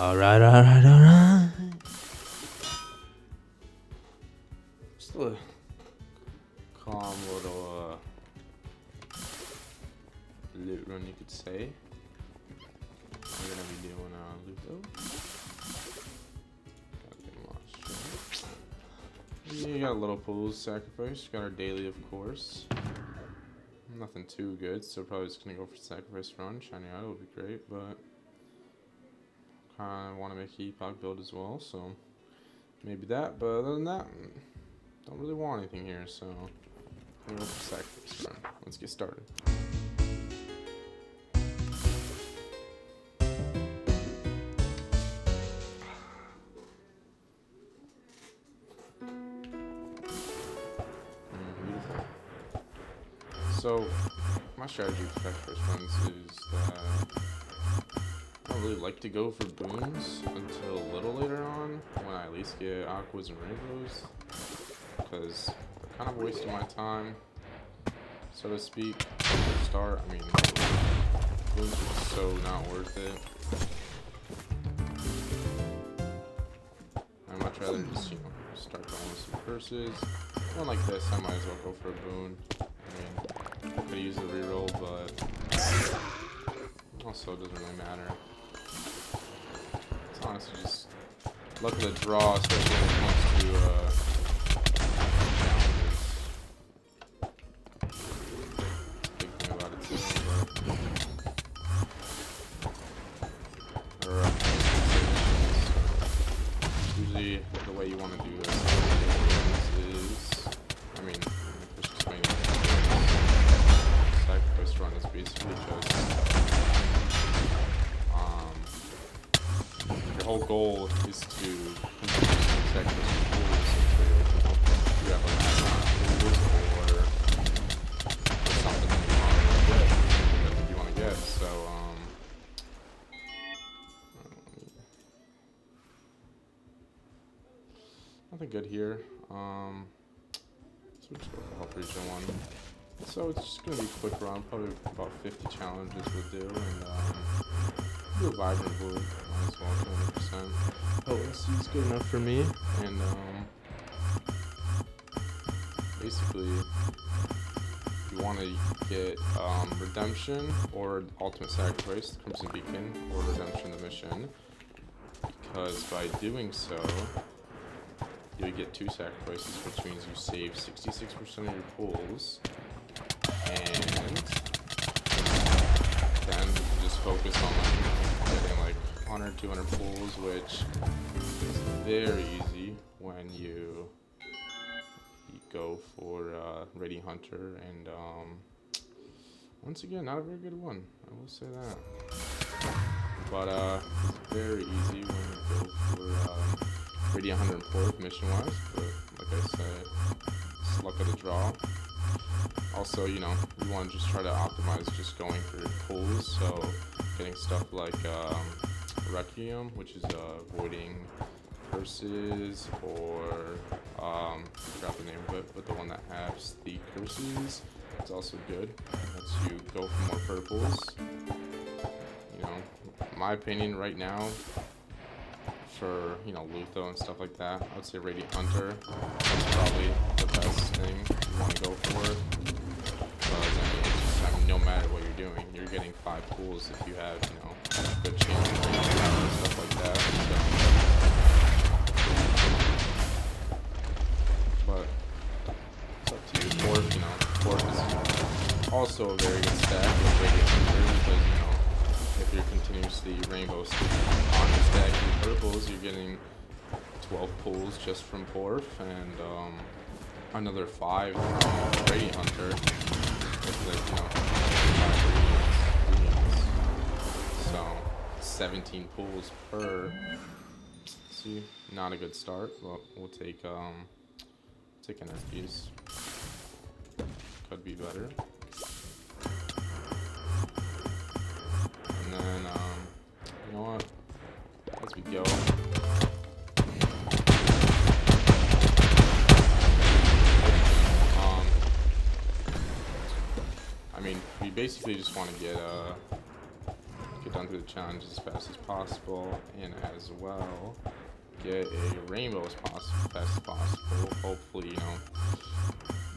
Alright, alright, alright. Just a calm little loot run, you could say. We're gonna be doing loot though. You got a little pools sacrifice. Got our daily, of course. Nothing too good, so probably just gonna go for sacrifice run. Shiny idol would be great, but kind of want to make an epoch build as well, so maybe that. But other than that, don't really want anything here, so I'm gonna go for sacrifice run. Let's get started. So, my strategy for sacrifice runs is that I don't really like to go for boons until a little later on, when I at least get aquas and rainbows, because they're kind of wasting my time, so to speak, to start. I mean, boons are just so not worth it. I'd much rather just, start going with some curses. One like this, I might as well go for a boon. I mean, could use the reroll, but also it doesn't really matter. It's honestly just luck of the draw, especially when it comes to challenges. Big thing about it too, usually the way you want to do this is, I mean, let's explain it. Sacrifice run is basically just your whole goal is to sacrifice pools until you have a max amount of pools or something that you want to get. So nothing good here. So we'll just go for health region 1. So it's just going to be a quick run, probably about 50 challenges we'll do, and do a vibrant blue, might as well, 20%. Potency is good enough for me, and basically, you want to get redemption or ultimate sacrifice, the Crimson Beacon, or redemption the mission, because by doing so, you would get 2 sacrifices, which means you save 66% of your pools. And then just focus on getting like 100, 200 pulls, which is very easy when you go for Radiant Hunter. And once again, not a very good one, I will say that. But it's very easy when you go for Radiant Hunter and Port mission-wise. But like I said, it's luck of the draw. Also, you want to just try to optimize just going for your pulls, so getting stuff like Requiem, which is avoiding curses, or I forgot the name of it, but the one that has the curses, it's also good. It lets you go for more purples. In my opinion right now, for Lutho and stuff like that, I would say Radiant Hunter is probably the best thing you want to go for. Because I mean, no matter what you're doing, you're getting 5 pools if you have good chance of and stuff like that. So. But it's up to you. Fourth is also a very good stack with Radiant Hunter, because if you're continuously rainbow on the stack in purples, you're getting 12 pulls just from Porf, and another 5 from Radiant Hunter. With 5 radiants. So 17 pulls per. See, not a good start, but we'll take an piece. Could be better. And then, you know what? As we go, I mean, we basically just want to get done run through the challenge as fast as possible, and as well get a rainbow as fast as possible. Hopefully, you know,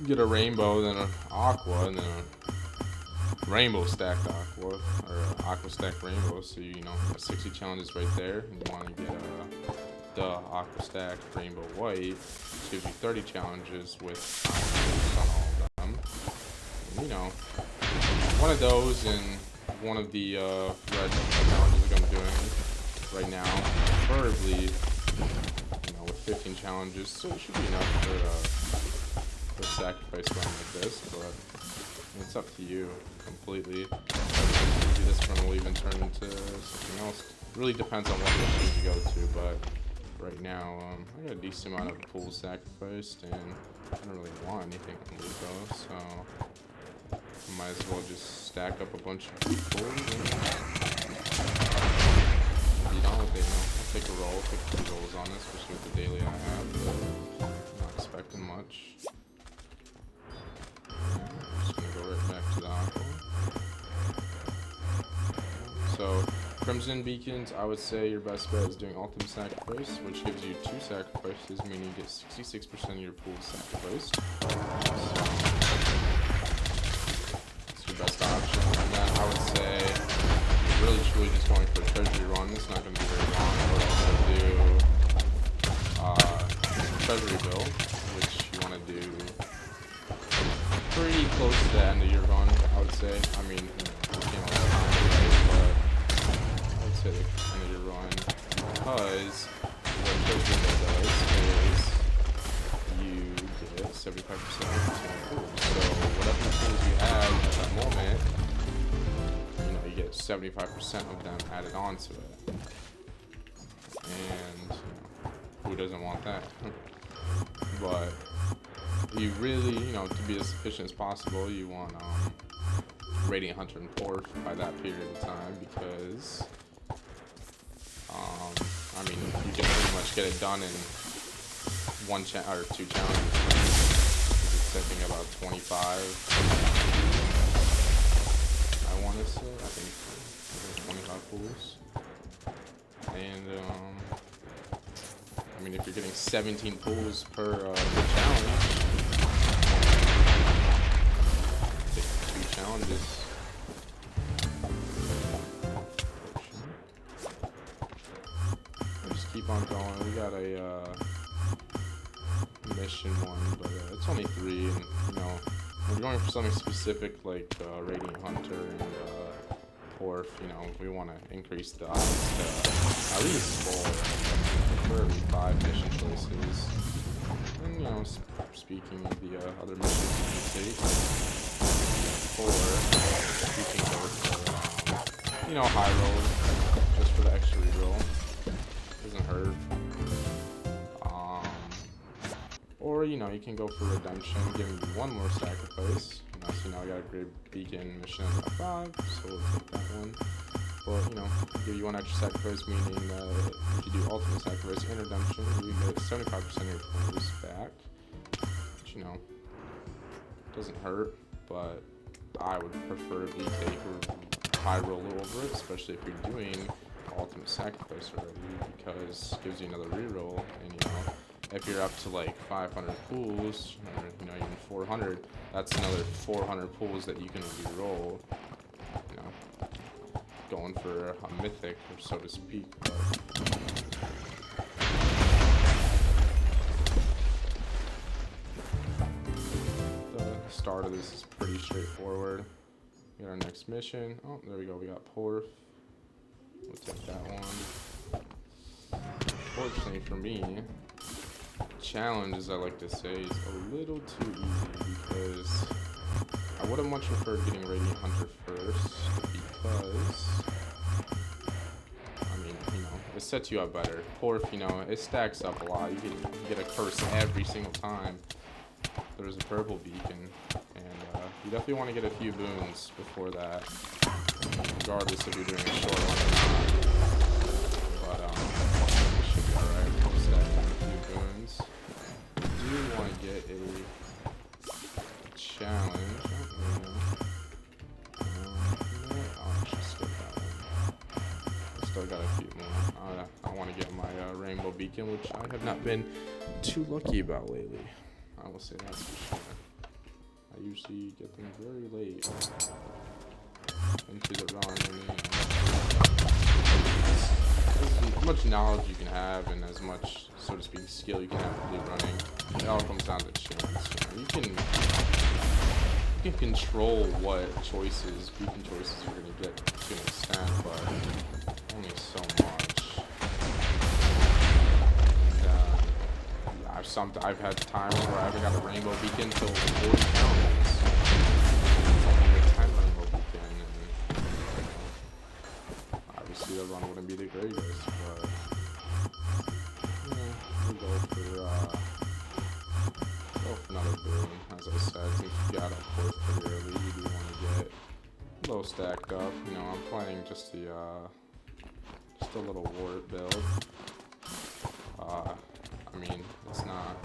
get a rainbow, then an aqua, and then a rainbow stacked aqua, or aqua stacked rainbow. So you know, 60 challenges right there, and you want to get the aqua stacked rainbow white. Gives you 30 challenges with on all of them. And, you know, one of those and one of the red challenges that I'm doing right now, preferably, you know, with 15 challenges, so it should be enough for a sacrifice run like this, but it's up to you completely. Maybe this run will even turn into something else. It really depends on what missions you go to, but right now, I got a decent amount of pools sacrificed, and I don't really want anything on loot though, so I might as well just stack up a bunch of pools and be done with it. You know, I'll take a roll, take 2 rolls on this, especially with the daily I have, but I'm not expecting much. I'm just gonna go right back to the aqua. So, Crimson Beacons, I would say your best bet is doing Ultimate Sacrifice, which gives you 2 sacrifices, meaning you get 66% of your pool sacrificed. It's your best option. And then I would say, really truly just going for a treasury run. It's not going to be very long. I would also do treasury build, which you want to do pretty close to the end of your run, I would say. I mean, you know, to the end of your run, because what treasury build does is you get 75% of the pools. So whatever pools you have at that moment, you know, you get 75% of them added onto it. And you know, who doesn't want that? But you really, you know, to be as efficient as possible, you want Radiant Hunter and Porf by that period of time, because I mean, you can pretty much get it done in 1 or 2 challenges. It's I think about 25. I want to say, I think 25 pools. And I mean, if you're getting 17 pools per challenge, take 2 challenges. Keep on going. We got a mission 1, but it's only 3. And you know, when we're going for something specific like Radiant Hunter and Porf, you know, we want to increase the odds to at least 4, preferably 5 mission choices. And you know, speaking of the other missions you can take, 4, you can go for you know, high road just for the extra reroll. Doesn't hurt. Or you know, you can go for redemption, giving you 1 more sacrifice. You know, so now I got a great beacon mission at 5, so we'll take that one. But you know, give you 1 extra sacrifice, meaning if you do ultimate sacrifice and redemption, you get 75% of your pools back. Which, you know, doesn't hurt, but I would preferably take a high roll over it, especially if you're doing ultimate sacrifice already, because it gives you another reroll. And you know, if you're up to like 500 pools, or you know, even 400, that's another 400 pools that you can reroll. You know, going for a mythic, or so to speak. But the start of this is pretty straightforward. We got our next mission. Oh, there we go. We got Porf. We'll take that one. Fortunately for me, challenge, as I like to say, is a little too easy, because I would have much preferred getting Radiant Hunter first, because I mean, you know, it sets you up better. Porf, you know, it stacks up a lot. You get a curse every single time there's a purple beacon, and you definitely want to get a few boons before that, regardless if you're doing a short one or not. But it should be alright. We'll stack in a few boons. I do want to get a challenge. I'll actually skip that one. still got a few more. I want to get my rainbow beacon, which I have not been too lucky about lately. I will say that's for sure. I usually get them very late into the run. And, as much knowledge you can have, and as much, so to speak, skill you can have for loot running, it all comes down to chance. You can control what choices, beacon choices you're going to get to an extent, but only so much. And I've had times where I haven't got a rainbow beacon till 40 challenges. Something like 10 rainbow beacon, and obviously the run wouldn't be the greatest, but we'll go for another boon. As I said, since we got up fourth pretty early, we do want to get low stacked up. I'm playing just a little warp build. I mean, it's not.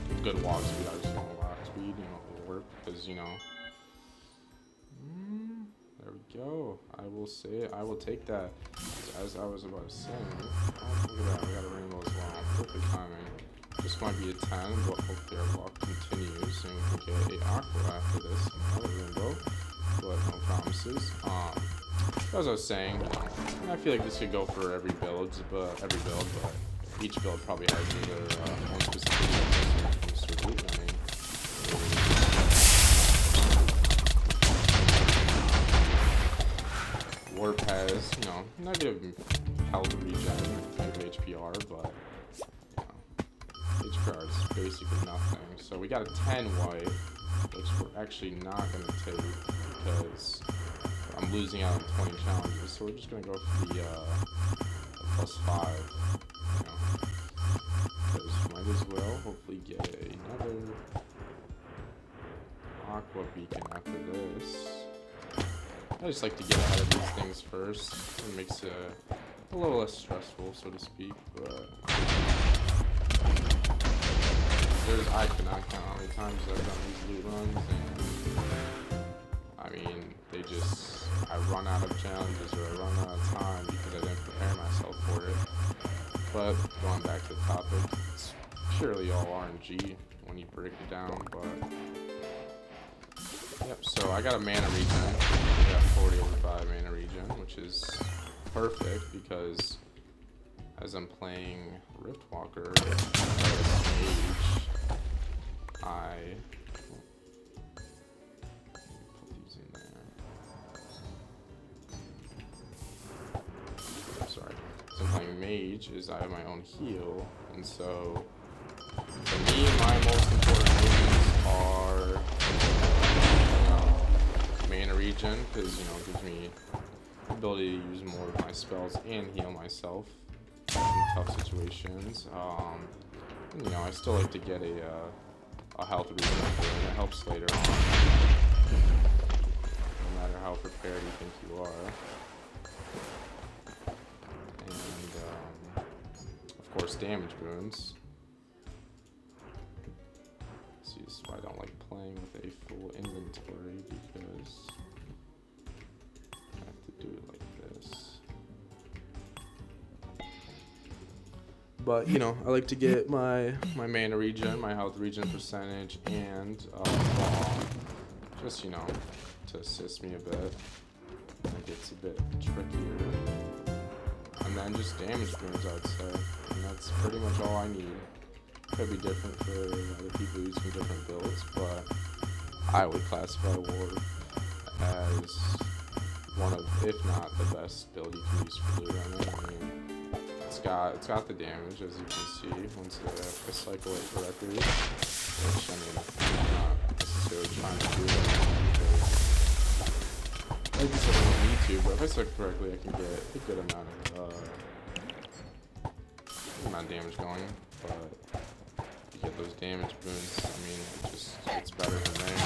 It's good walk speed. I just want walk speed, warp, because there we go. I will say it. I will take that. As I was about to say, look at that. We got a rainbow as well. Perfect timing. This might be a 10, but hopefully our walk continues, and we can get a aqua after this. Another rainbow, but no promises. As I was saying, I feel like this could go for every build, but each build probably has either one specific loot running. Warp has, negative health regen, negative HPR, but HPR is basically nothing. So we got a 10 white, which we're actually not going to take because I'm losing out on 20 challenges. So we're just going to go for the +5, because might as well hopefully get another aqua beacon after this. I just like to get ahead of these things first. It makes it a little less stressful, so to speak, but I cannot count how many times I've done these loot runs, and I mean, I run out of challenges or I run out of time because I didn't prepare myself for it. But going back to the topic, it's purely all RNG when you break it down, but yep, so I got a mana regen. I got 40/5 mana regen, which is perfect because as I'm playing Riftwalker as mage, put these in there. Sorry. So I'm playing mage is I have my own heal, and so for me, my most important movements are mana regen, because it gives me the ability to use more of my spells and heal myself in tough situations. I still like to get a health regen, and it helps later on, no matter how prepared you think you are. And of course, damage boons. See, this is why I don't like playing with a full inventory, because I have to do it like this. But I like to get my mana regen, my health regen percentage, and just to assist me a bit. It gets a bit trickier, and then just damage boons, I'd say, and that's pretty much all I need. Could be different for other people using different builds, but I would classify Warp as one of, if not the best build you can use for loot running. I mean, it's got the damage, as you can see, once I cycle it correctly, which I'm not necessarily trying to do that, because like I said, I don't need to, but if I cycle correctly, I can get a good amount of damage going, but you get those damage boons, I mean, it's better than mana.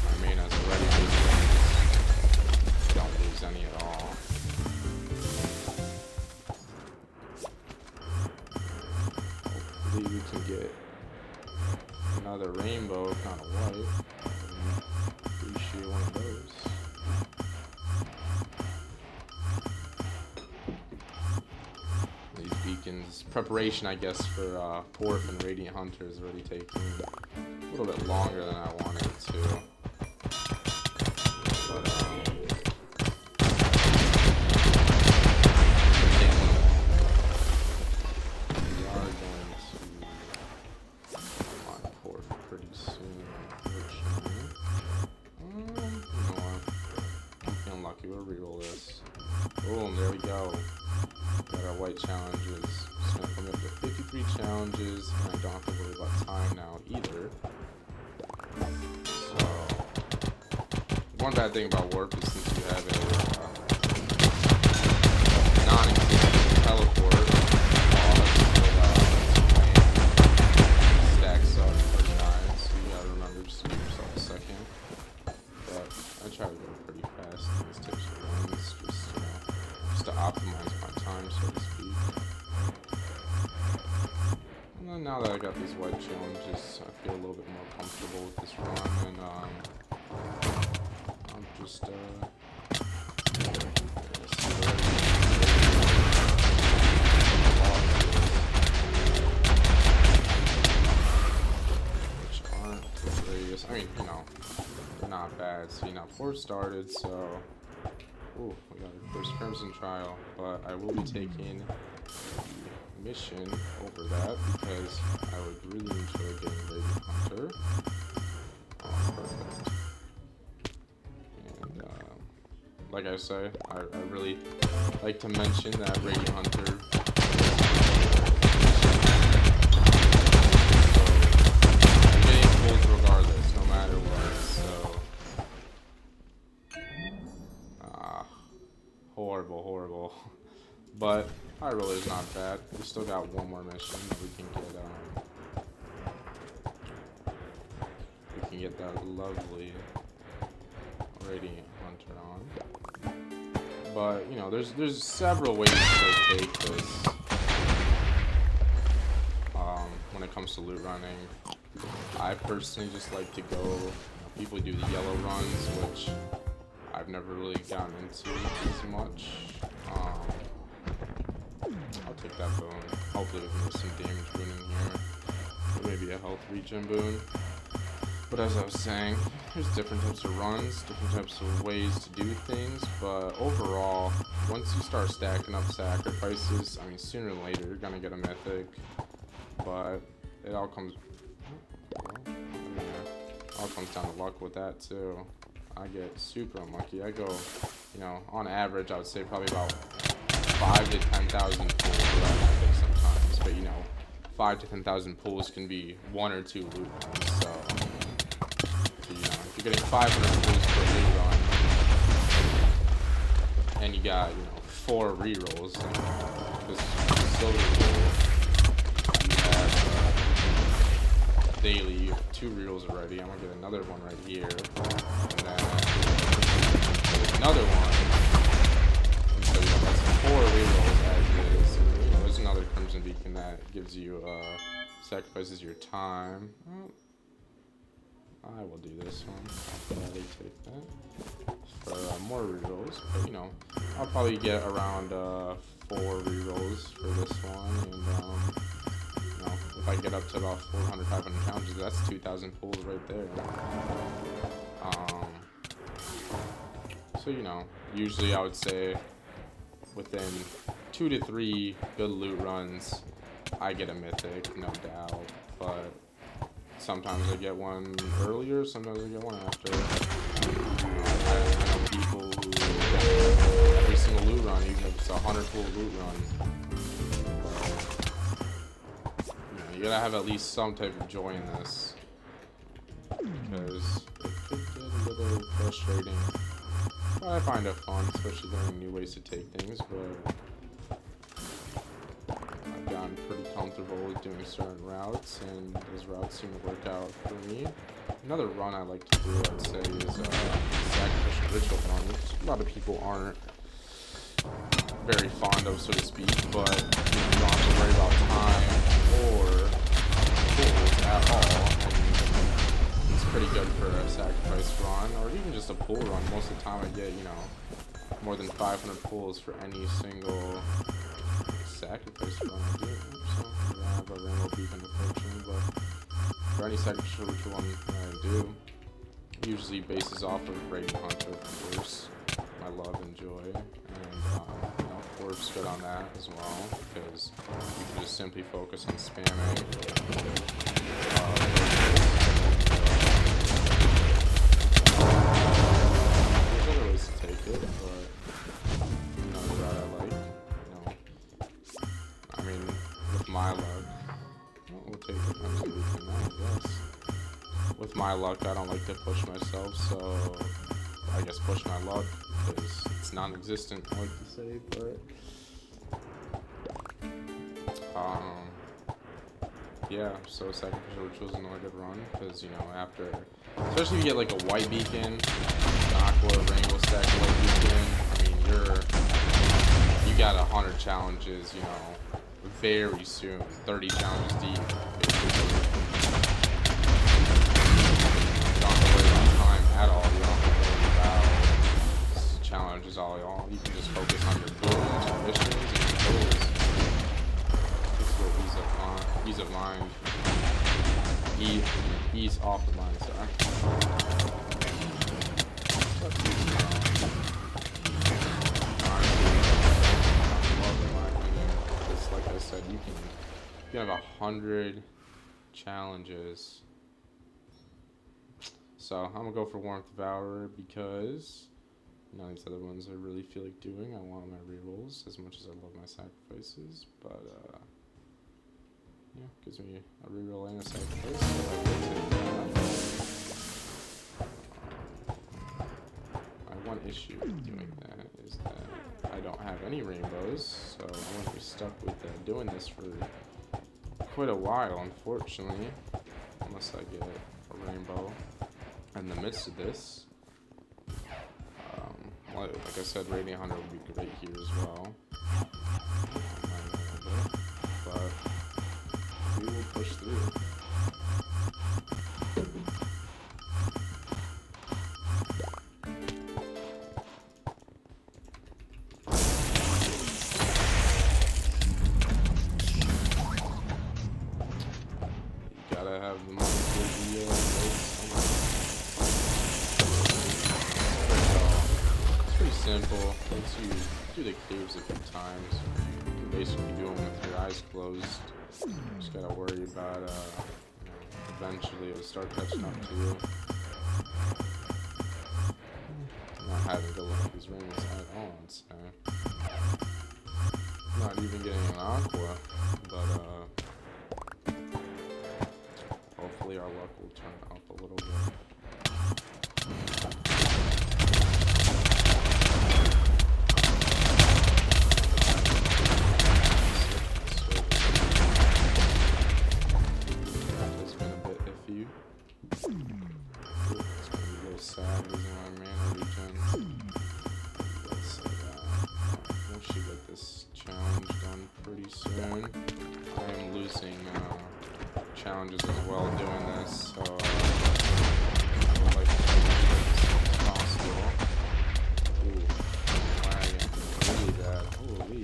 My mana's already losing, don't lose any at all. hopefully we can get another rainbow, if not a white. Appreciate one of those. These beacons, preparation, I guess, for Porf and Radiant Hunter is already taking a little bit longer than I wanted it to. But, we are going to on Porf pretty soon, unfortunately. You know what? I'm feeling lucky. We'll reroll this. Boom, there we go. Got our white challenges. Just gonna put me up to 53 challenges, and I don't have to worry about time now either. So, one bad thing about Warp is since you have a non-existent teleport, stacks up pretty nice, so you gotta remember just to give yourself a second. But I try to go pretty fast in these types of runs, just to optimize my time, so to speak. And then now that I got these white challenges, I feel a little bit more comfortable with this run, and I'm just which aren't the greatest. I mean, you know, they're not bad. So, you know, 4 started, so ooh, we got our first Crimson Trial, but I will be taking the mission over that because I would really enjoy getting Radiant Hunter. Oh, perfect. And like I say, I really like to mention that Radiant Hunter. So I'm getting pulls regardless, no matter what. So. Horrible. But High Roller's not bad. We still got one more mission that we can get that lovely Radiant Hunter on. But you know, there's several ways to take this. When it comes to loot running, I personally just like to go. You know, people do the yellow runs, which I've never really gotten into as much. I'll take that boon. Hopefully we can get some damage boon in here. Or maybe a health regen boon. But as I was saying, there's different types of runs, different types of ways to do things. But overall, once you start stacking up sacrifices, I mean, sooner or later you're gonna get a mythic. But it all comes down to luck with that too. I get super unlucky. I go, you know, on average, I would say probably about 5 to 10,000 pulls sometimes. But you know, 5 to 10,000 pulls can be 1 or 2 loot runs. So you know, if you're getting 500 pulls per loot run, and you got, you know, 4 rerolls, this silver pool, you have daily, you have 2 rerolls already. I'm gonna get another one right here. And then another one. And so, you know, that's 4 rerolls as is. And, you know, there's another Crimson Beacon that gives you, sacrifices your time. Well, I will do this one. I'll gladly take that for more rerolls. But, you know, I'll probably get around 4 rerolls for this one. And, you know, if I get up to about 400, 500 challenges, that's 2,000 pulls right there. So, you know, usually I would say within 2 to 3 good loot runs, I get a mythic, no doubt. But sometimes I get one earlier, sometimes I get one after. I know people who get every single loot run, even if it's a 100 pull loot run. You know, you gotta have at least some type of joy in this, because it could get a little frustrating. But I find it fun, especially learning new ways to take things, but I've gotten pretty comfortable with doing certain routes, and those routes seem to work out for me. Another run I like to do, I'd say, is Sacrificial Ritual run, which a lot of people aren't very fond of, so to speak, but you don't have to worry about time or most of the time I get, you know, more than 500 pulls for any single sacrifice run I do. So I have a rainbow beacon, unfortunately, but for any sacrificial ritual one I do, usually bases off of Raiding Hunter, of course, my love and joy, and you know, works good on that as well, because you can just simply focus on spamming. There's other ways to take it, but you know, the route I like, you know, I mean, with my luck, well, we'll take it until we can now, I guess. With my luck, I don't like to push myself, so I guess push my luck, because it's non-existent, I like to say, but yeah, so sacrificial ritual is another good run, because, you know, after, especially if you get like a white beacon, an aqua, rainbow stack white beacon, I mean, you got 100 challenges, you know, very soon, 30 challenges deep, basically. You don't have to worry about time at all, you don't have to worry about challenges all in all, you can just focus on your goals, your missions, and your goals. Ease of mind. Ease off the mind, sorry. Honestly, like I said, you can have 100 challenges. So I'm gonna go for Warmth Devourer because none of these other ones I really feel like doing. I want my rerolls as much as I love my sacrifices, but yeah, gives me a reroll and a sacrifice, so I will take that. My one issue with doing that is that I don't have any rainbows, so I'm going to be stuck with doing this for quite a while, unfortunately, unless I get a rainbow in the midst of this. Like I said, Radiant Hunter would be great here as well, but we will push through. You gotta have the money for the it's pretty simple. Once you do the caves a few times, you can basically do them with your eyes closed. Just gotta worry about, you know, eventually it'll start catching up to you. I'm not having to look at these rings at all, I'd say. Not even getting an aqua, but, hopefully our luck will turn up a little bit. Challenges as well doing this, so I would like to make it as soon as possible. Ooh, lagging really bad. Holy.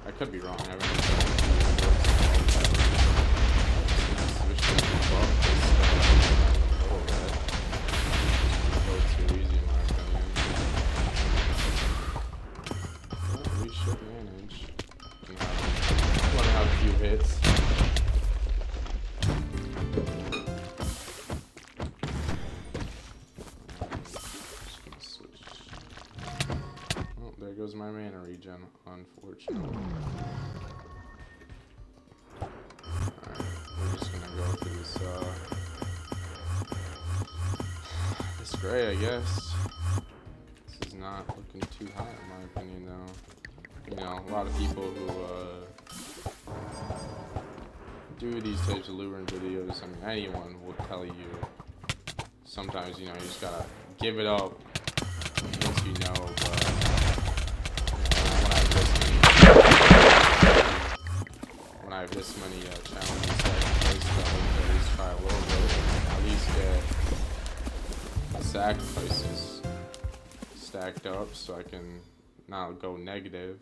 I could be wrong. I haven't too easy in my opinion. We should manage. Want to have a few hits. Just gonna switch. Oh, there goes my mana regen, unfortunately. Alright, we're just gonna go through this gray, I guess. This is not looking too hot in my opinion though. You know, a lot of people who do these types of lootrun videos, I mean, anyone will tell you sometimes, you know, you just gotta give it up once you know, but when I have this many challenges that I place, sacrifices stacked up so I can not go negative.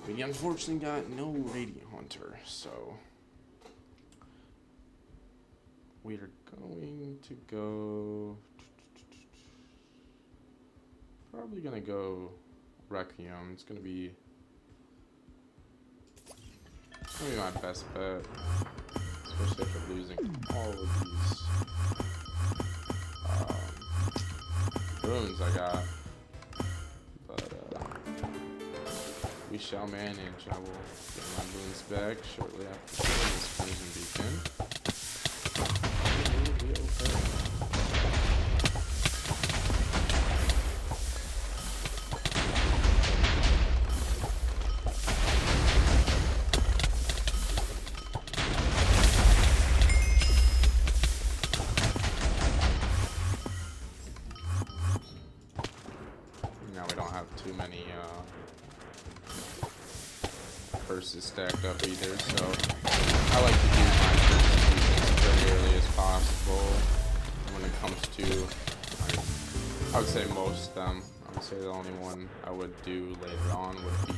We unfortunately got no Radiant Hunter, so we are going to go. Probably gonna go Requiem. It's gonna be my best bet, especially if we're losing all of these runes I got. But we shall manage. I will get my boons back shortly after killing this Crimson Beacon. It will be okay. Now we don't have too many curses stacked up either, so I like to do my curses very early as possible. When it comes to, I would say most of them. I would say the only one I would do later on would be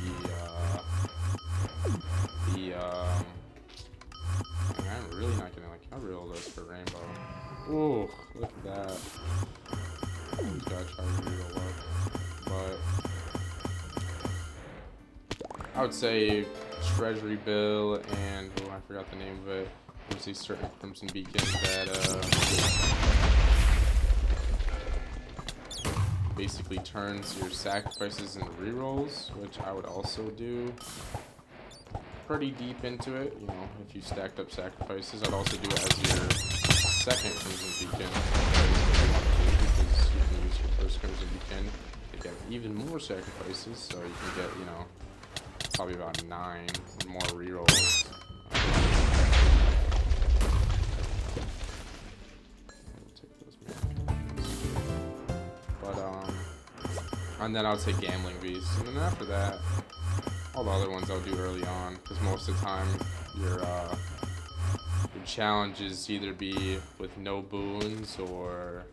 I'm really not gonna like. I'll reroll those for Rainbow. Ooh, look at that. Just gotta try to reroll up, but I would say Treasury Bill and I forgot the name of it. There's these certain Crimson Beacons that basically turns your sacrifices into rerolls, which I would also do pretty deep into it. You know, if you stacked up sacrifices, I'd also do it as your second Crimson Beacon, because you can use your first Crimson Beacon to get even more sacrifices, so you can get, you know, probably about 9 more rerolls. But and then I would say Gambling Beast, and then after that, all the other ones I'll do early on, because most of the time your challenges either be with no boons or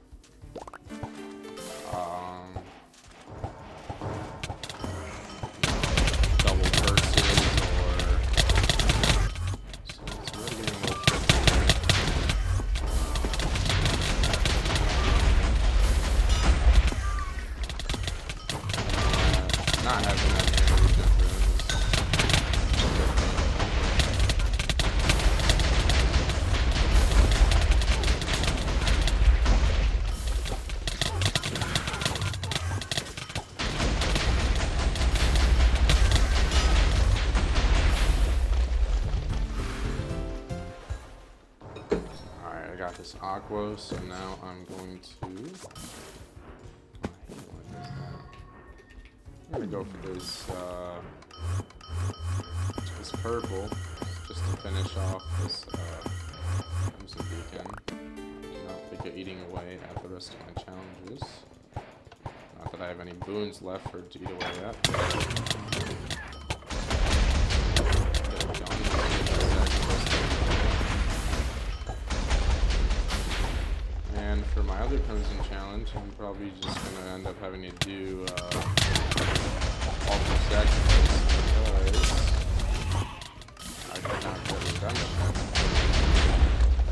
double curses, or so it's really getting a little tricky here. Not having that many different. Alright, I got this Aqua, so now I'm going to. I'm gonna go for this purple, just to finish off this Crimson Beacon. Not think of eating away at the rest of my challenges. Not that I have any boons left for to eat away at. And for my other Crimson challenge, I'm probably just gonna end up having to do Altar Sacrifice, because I could not get redemption.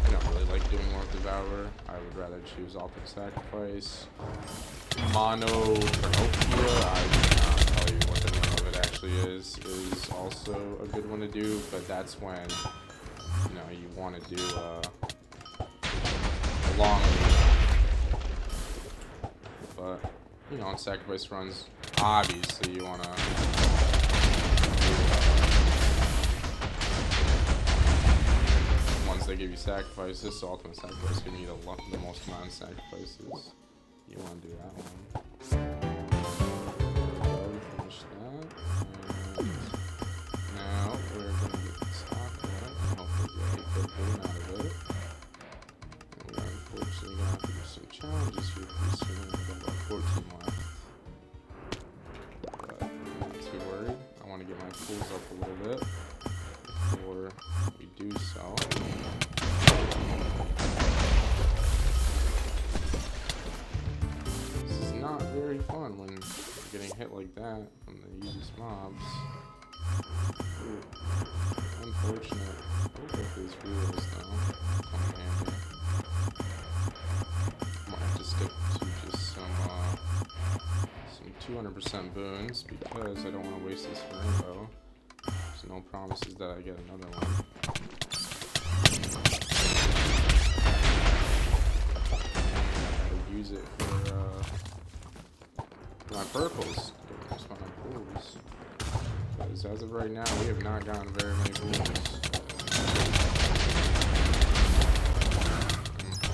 I don't really like doing Lord Devourer. I would rather choose Altar Sacrifice. Mono Trinopia, I cannot tell you what the name of it actually is also a good one to do, but that's when, you know, you want to do a long lead. But, you know, on sacrifice runs, obviously you want to ones that give you sacrifices, so ultimate sacrifice can need the most amount of sacrifices. You want to do that one. Finish that. And now we're going to get this Aqua and hopefully get a good boon out of it. And we're unfortunately going to have to do some challenges here pretty soon. We've got about 14 left. I want to get my pools up a little bit before we do so. very fun when you're getting hit like that from the easiest mobs. Ooh, unfortunate. Look at these wheels though. Come in handy. Might have to stick to just some 200% boons because I don't want to waste this rainbow. There's no promises that I get another one. Use it for my purples. Just my pools. Because as of right now, we have not gotten very many pools.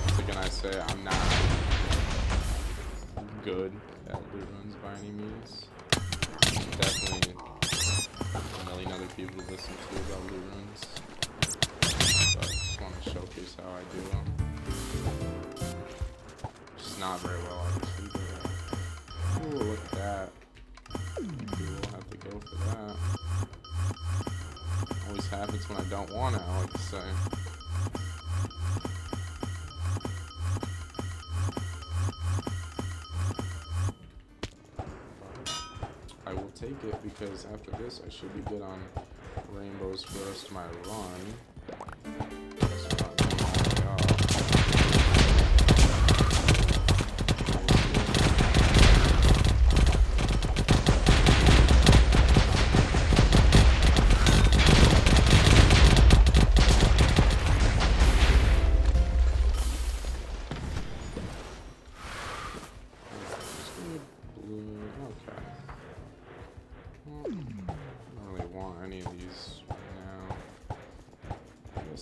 Once again, I say I'm not good at loot runs by any means. Definitely a million other people to listen to about loot runs. But I just want to showcase how I do them. Not very well, obviously, but ooh, look at that. We'll have to go for that. Always happens when I don't want it, I like to say. I will take it because after this I should be good on rainbows for the rest of my run.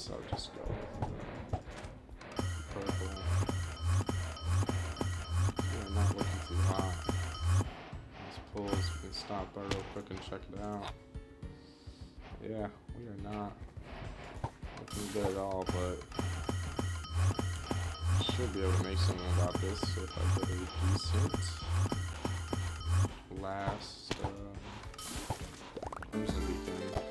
I'll just go purple. Yeah, not looking too hot. These pulls, we can stop by real quick and check it out. Yeah, we are not looking good at all, but I should be able to make something about this if I get a decent last Crimson Beacon.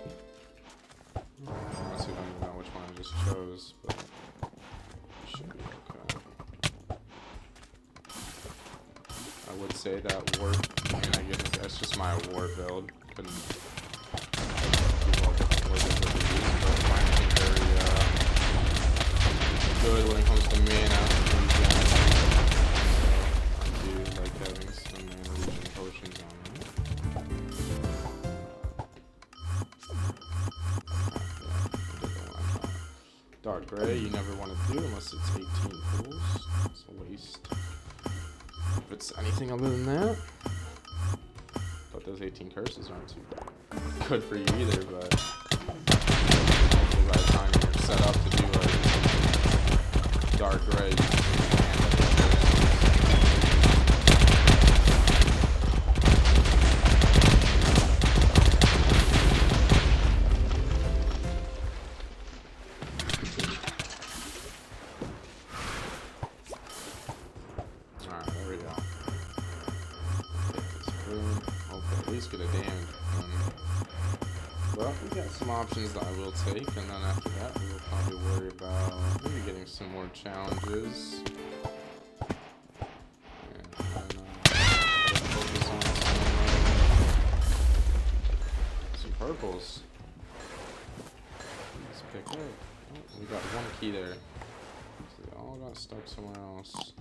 Honestly, don't even know which one I just chose, but it should be okay. I would say that warp, I mean, I guess that's just my warp build. Couldn't do all different ways of these, but I find it very good when it comes to mana. So I do like having some mana regen potions on me. Dark gray, you never want to do unless it's 18 pools. It's a waste. If it's anything other than that. But those 18 curses aren't too good for you either, but hopefully by the time you're set up to do a dark gray, you can handle it. Get a damage one. But we got some options that I will take, and then after that we will probably worry about maybe getting some more challenges. And then focus on some purples. Let's pick up. Oh, we got one key there. So they all got stuck somewhere else.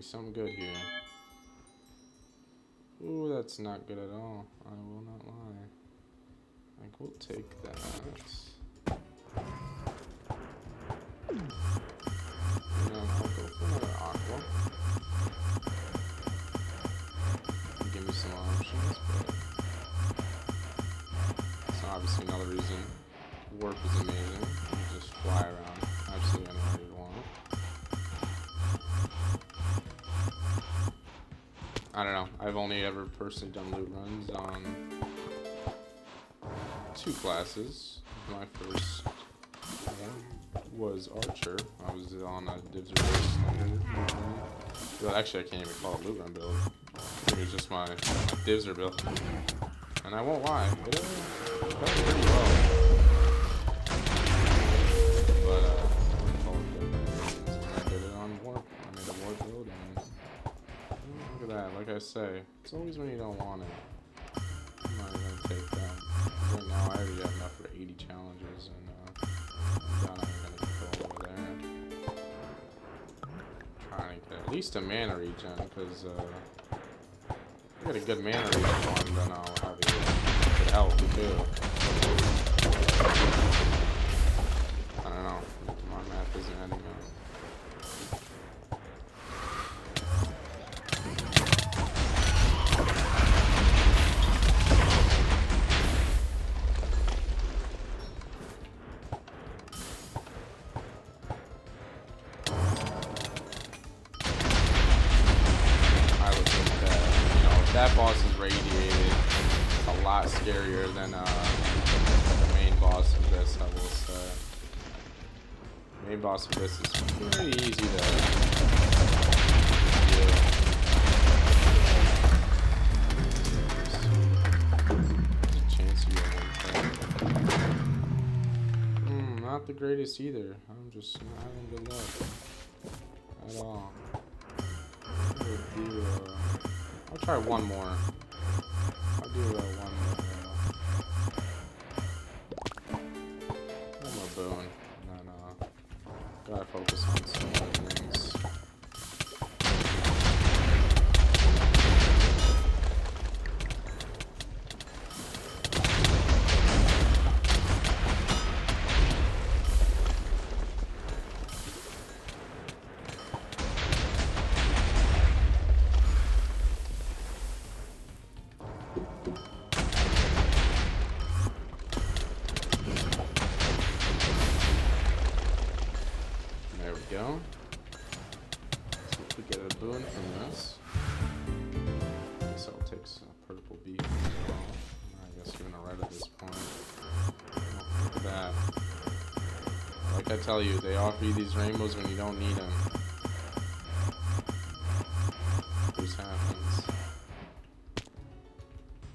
Something good here. Ooh, that's not good at all. I will not lie. Like, we'll take that. And then I'll go for another aqua. Give me some options, but it's obviously another reason warp is amazing. You just fly around absolutely anywhere you want. I don't know. I've only ever personally done loot runs on 2 classes. My first one was Archer. I was on a divs or loot run. Well, actually, I can't even call it loot run build. I think it was just my divs or build. And I won't lie, it went pretty well. But I wouldn't call it that. Like I say, it's always when you don't want it. I'm not gonna take that. Right now, I already have enough for 80 challenges, and I'm not gonna go over there. Trying to get at least a mana regen, because I got a good mana regen one, then I'll have a good health too. I don't know. My math isn't adding up. That boss is radiated. It's a lot scarier than the main boss of this, I will say. The main boss of this is pretty easy to do. There's a chance you get one. Not the greatest either. I'm just not having good luck at all. I'll try one more. I'll do one more boon. And then, gotta focus on some other things. There we go. See if we get a boon from this. I guess I'll take some purple beak as well. I guess even a red at this point. Look at that. Like I tell you, they offer you these rainbows when you don't need them. This happens.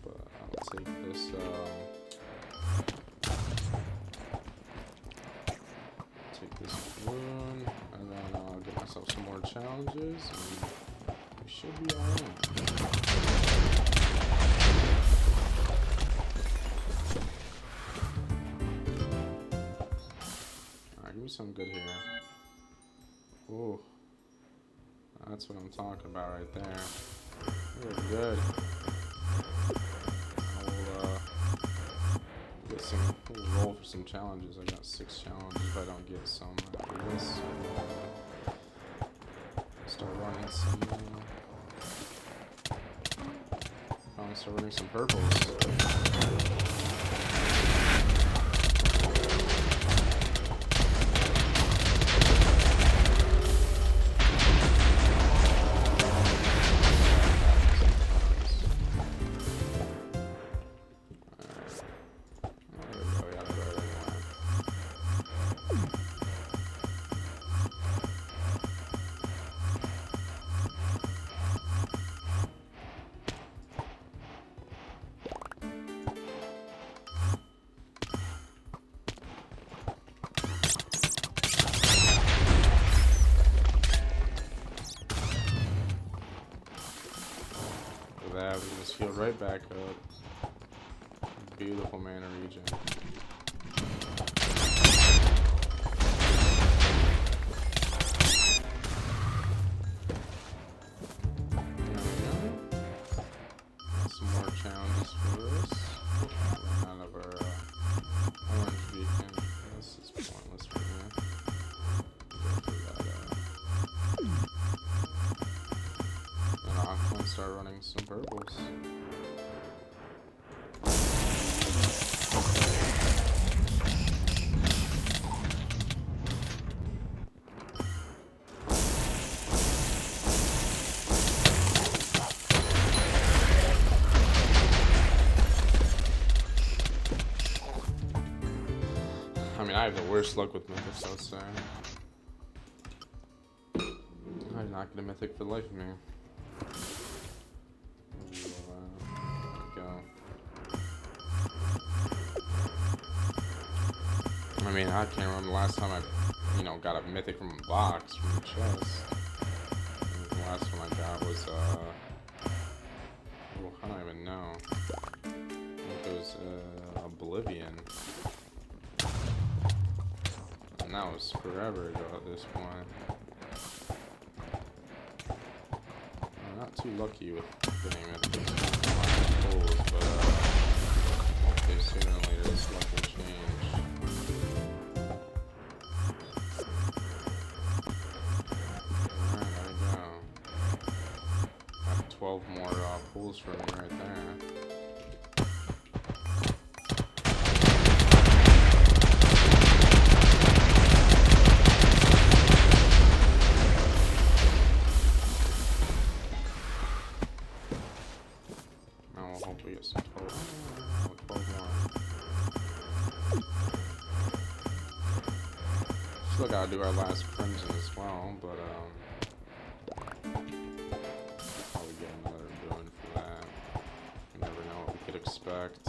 But I'll take this. Take this boon, and then I'll get myself some more challenges, and we should be alright. Alright, give me something good here. Ooh. That's what I'm talking about right there. Very good. We'll roll for some challenges. I got 6 challenges if I don't get some after this. Start running some. Probably start running some purples. That we just heal right back up. Beautiful mana regen. Some more challenges for us. Run out of our orange beacon. This is pointless for me. Start running some purples. I mean, I have the worst luck with mythics, I would say. I'm not gonna mythic for the life of me. I mean, I can't remember the last time I, got a mythic from a box, from a chest. The last one I got was, Oh, I don't even know. I think it was Oblivion. And that was forever ago at this point. I'm not too lucky with getting at these pulls, but hopefully sooner or later this luck will change. Alright, there we go. Got 12 more pulls for me right there. We get some 12 more. Still gotta do our last crimson as well, but probably get another boon for that. You never know what we could expect.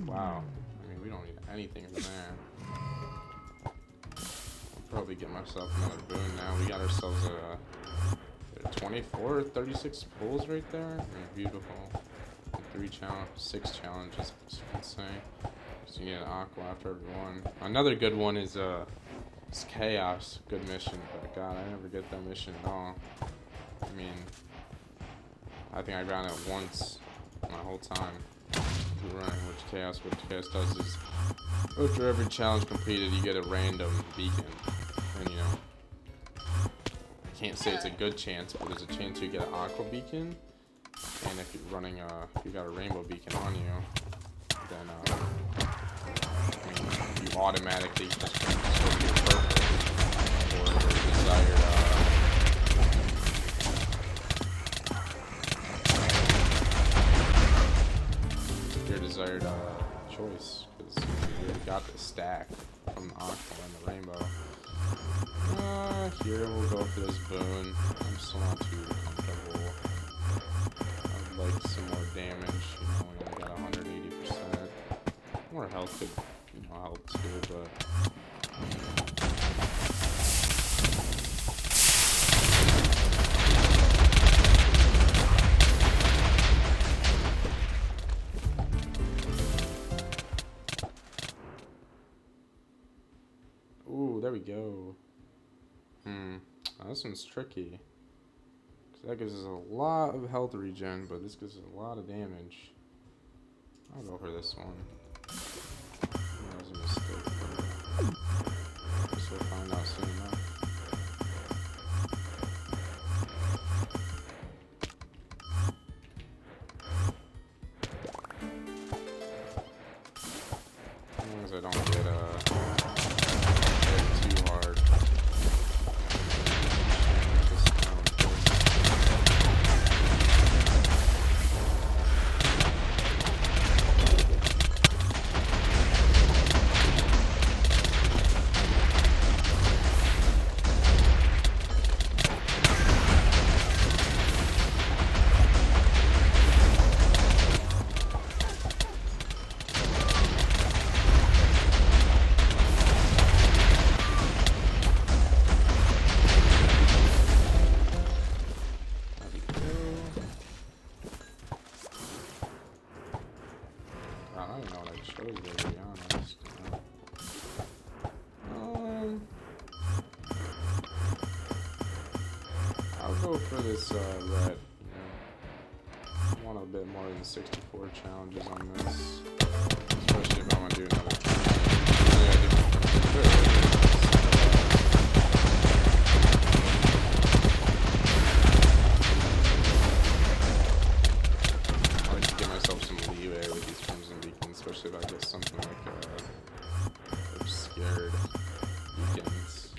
Wow, I mean, we don't need anything from there. I'll probably get myself another boon now. We got ourselves a 24 or 36 pulls right there. I mean, beautiful. 6 challenges. It's insane. So you need an aqua after every one. Another good one is it's chaos. Good mission, but God, I never get that mission at all. I mean, I think I got it once my whole time. Right, what chaos does is after every challenge completed you get a random beacon, and you know, I can't say it's a good chance, but there's a chance you get an aqua beacon, and if you're running if you got a rainbow beacon on you, then you automatically just switch your purple or your desired choice, because you already got the stack from the aqua and the rainbow. Here we'll go for this boon. I'm still not too comfortable. I'd like some more damage. You know, we only got 180%. More health could, you know, help too, but there we go. This one's tricky. Cause that gives us a lot of health regen, but this gives us a lot of damage. I'll go for this one. That was a mistake. Guess we'll find out soon enough. As long as I don't get too hard. I don't even know what I chose there, to be honest. I'll go for this red. You know, I want a bit more than 64 challenges on this, especially if I'm gonna do another. especially if I get something like obscured beacons.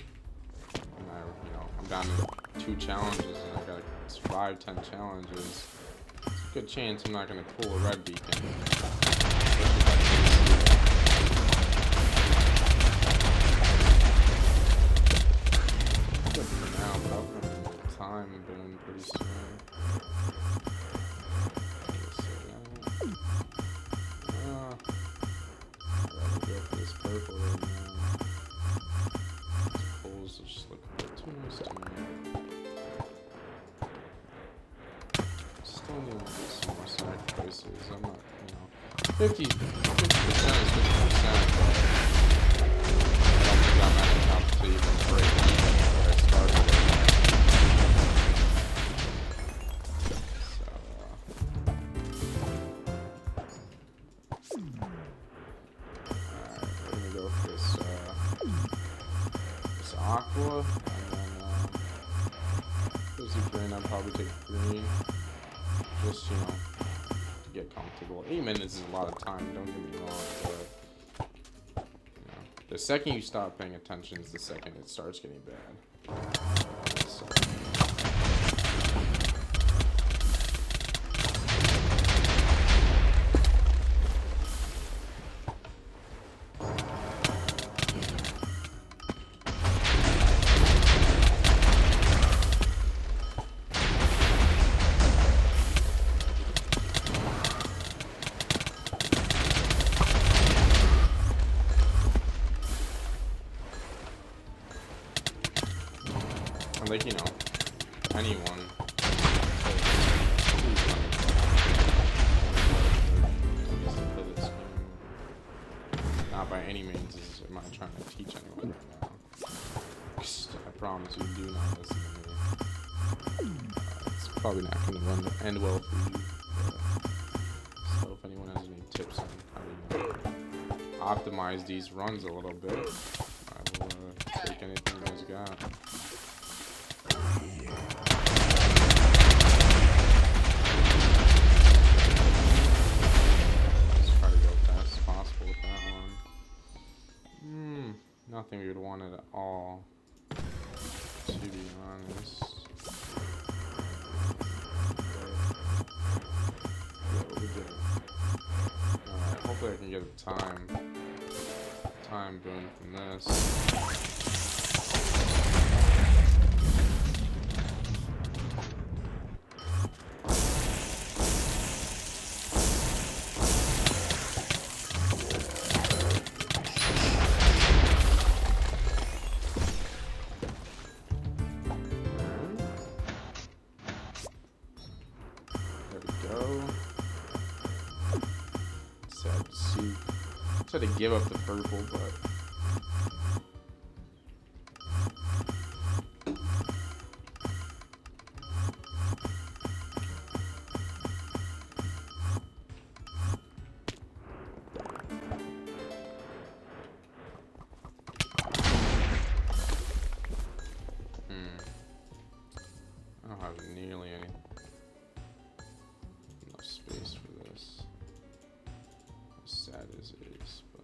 And I'm down to 2 challenges and I gotta survive 10 challenges. It's a good chance I'm not gonna pull a red beacon. Good for now, but I'll run out of time boon pretty soon. I'd rather go for this purple right now. These pulls just look a bit too nice to me. Still need to do some more sacrifices. I'm not, 50% is 50%, but I don't think I'm at enough to even break even where I started with. Alright, we're gonna go for this aqua, and then fizzy green. I'll probably take green. Just, to get comfortable. 8 minutes is a lot of time, don't get me wrong, but, the second you stop paying attention is the second it starts getting bad. So. Like, anyone. Not by any means am I trying to teach anyone right now. I promise you, do not listen to me. It's probably not going to end well for you. So if anyone has any tips on how to optimize these runs a little bit, I will take anything you guys got. Nothing we would want it at all, to be honest. Yeah, what we did. Alright, hopefully I can get a time boon from this. Sad to see. I tried to give up the purple, but I don't have nearly enough space for this. As sad as it is, but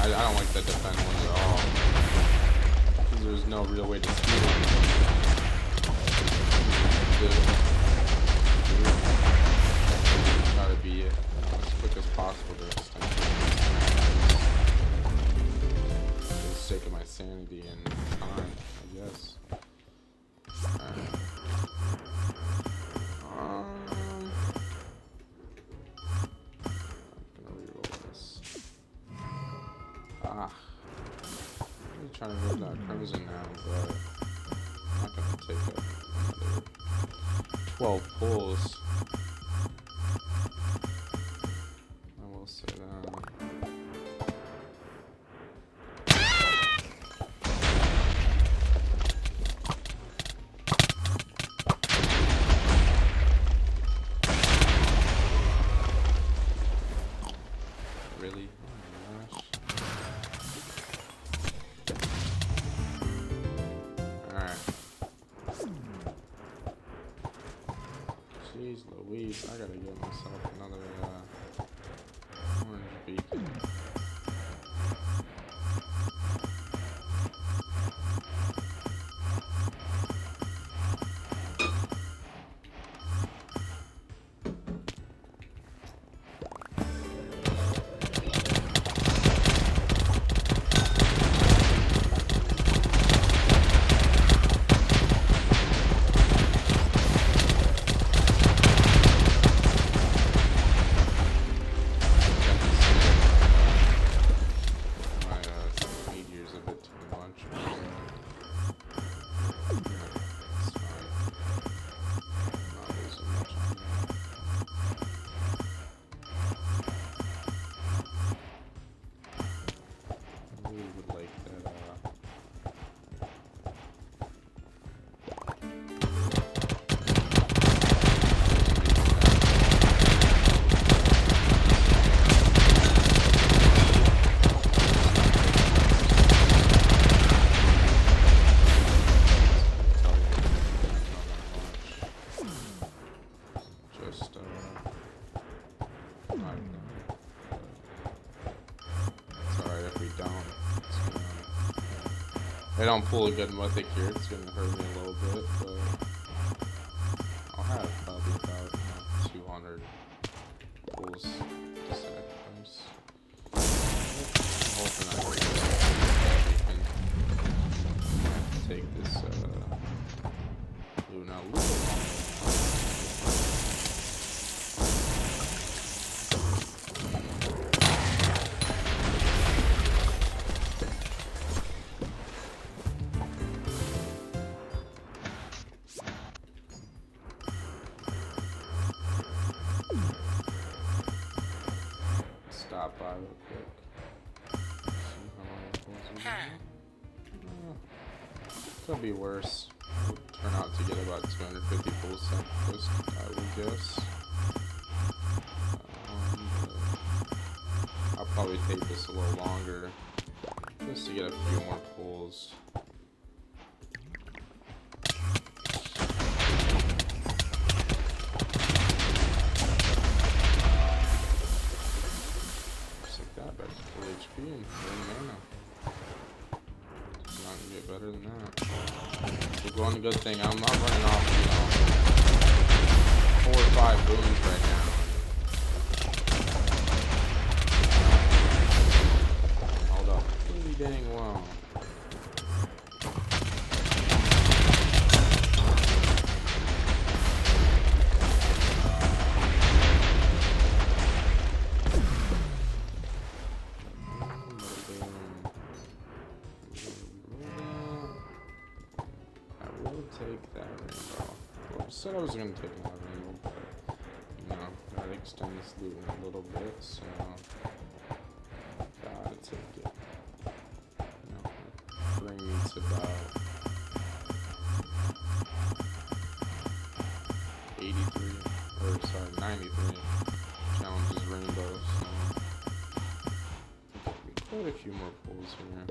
I don't like the defend ones at all. Because there's no real way to speed them. Try to be as quick as possible to extend it. For the sake of my sanity and time, I guess. Alright. I'm trying to move that crimson now, but I'm not gonna take another 12 pulls. I will say that. Really? Oh my gosh. Jeez Louise, I gotta get myself another orange beacon. If I don't pull a good mythic here, it's gonna hurt me a little bit, but I'll have probably about 200 pulls to sacrifice. I'm hoping I can take this blue now. Stop by real quick. See how long it pulls we get. Could be worse. We'll turn out to get about 250 pulls sacrificed, I would guess. I'll probably take this a little longer just to get a few more pulls. And mana. It's not gonna get better than that. We're going a good thing. I'm not running off, 4 or 5 booms right now. Hold up pretty dang well. Take that rainbow. Well, I said I was going to take another rainbow, but, gotta extend this loot a little bit, so gotta take it. Bring me to about 83, or sorry, 93 challenges rainbows, so quite a few more pulls here.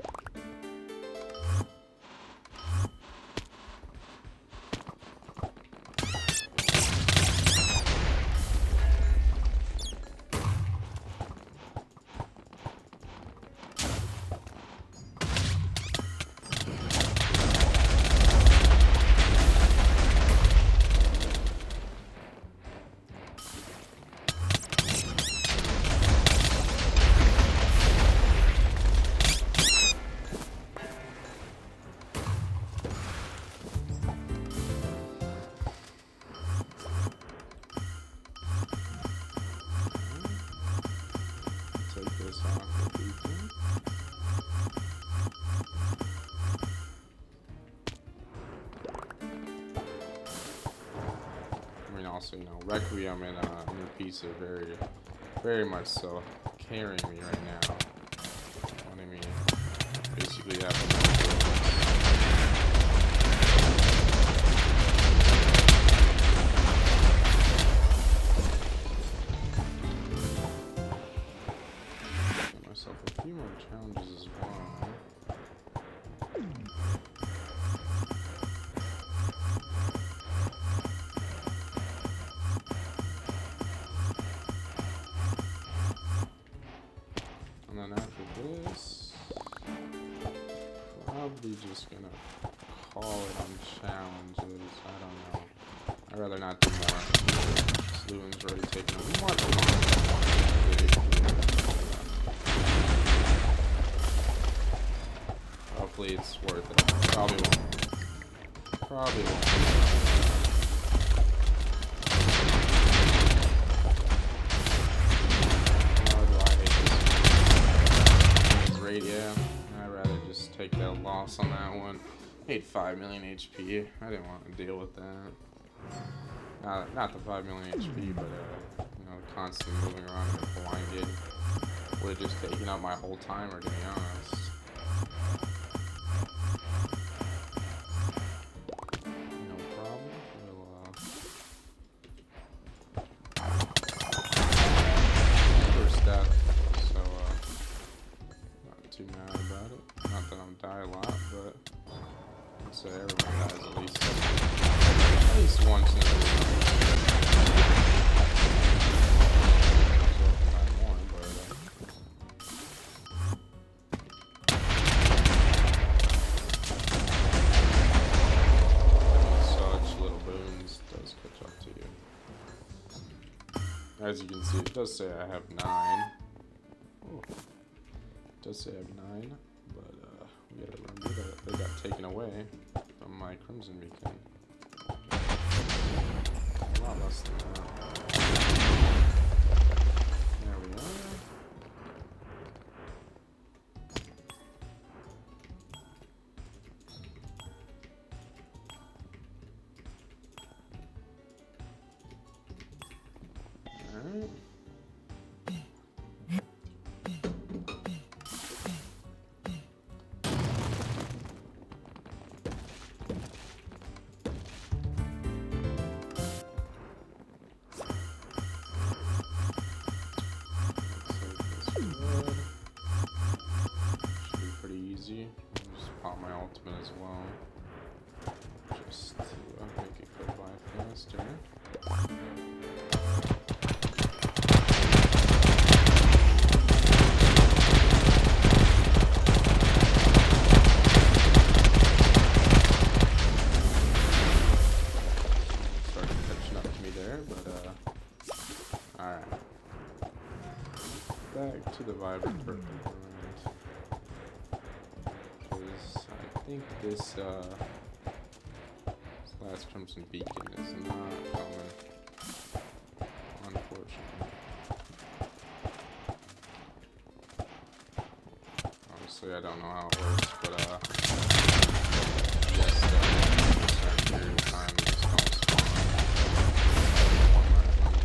So, you know, Requiem and Inner Peace are very much so carrying me right now. Letting me basically have no get myself a few more challenges as well. And then after this, probably just gonna call it on challenges. I don't know. I'd rather not do more. Sluin's already taken a much longer. Hopefully it's worth it. Probably won't. Probably won't. Yeah, I'd rather just take that loss on that one. 5 million HP. I didn't want to deal with that. Not the 5 million HP, but you know, constantly moving around and blinded would have just taken up my whole timer, to be honest. No problem. We'll first death. Too mad about it. Not that I'm die a lot, but I'd say everyone dies at least once in a while. More, but such little boons does catch up to you. As you can see, it does say I have 9. Ooh. It does say I have 9, but we gotta remember that they got taken away from my Crimson Beacon. A lot less than that. There we are. Alright. Just pop my ultimate as well, just to make it go by faster. Started catching up to me there, but alright. Back to the Vibrant Purple. I think this last Crimson Beacon is not coming, unfortunately. Honestly, I don't know how it works, but yes, for a certain period of time, it just don't spawn.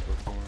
Before.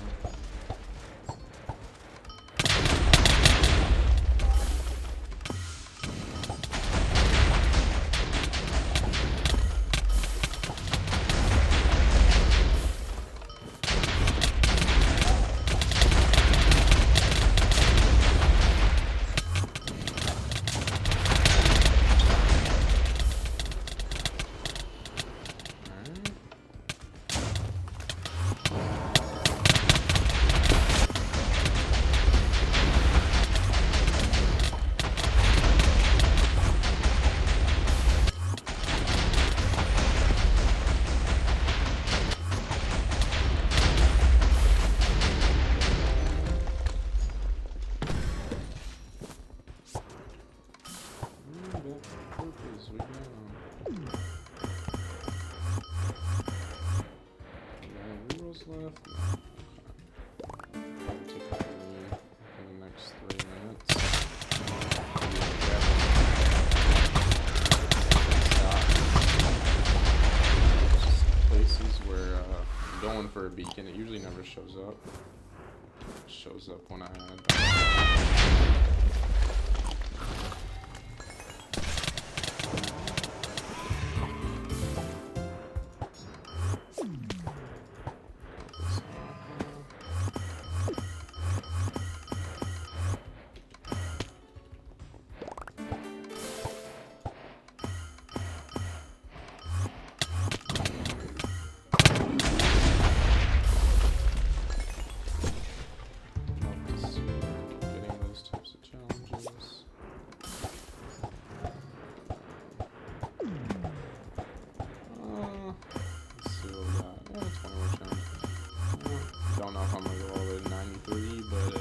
for a beacon. It usually never shows up. It shows up when I add. Don't know if I'm gonna go all the way to 93, but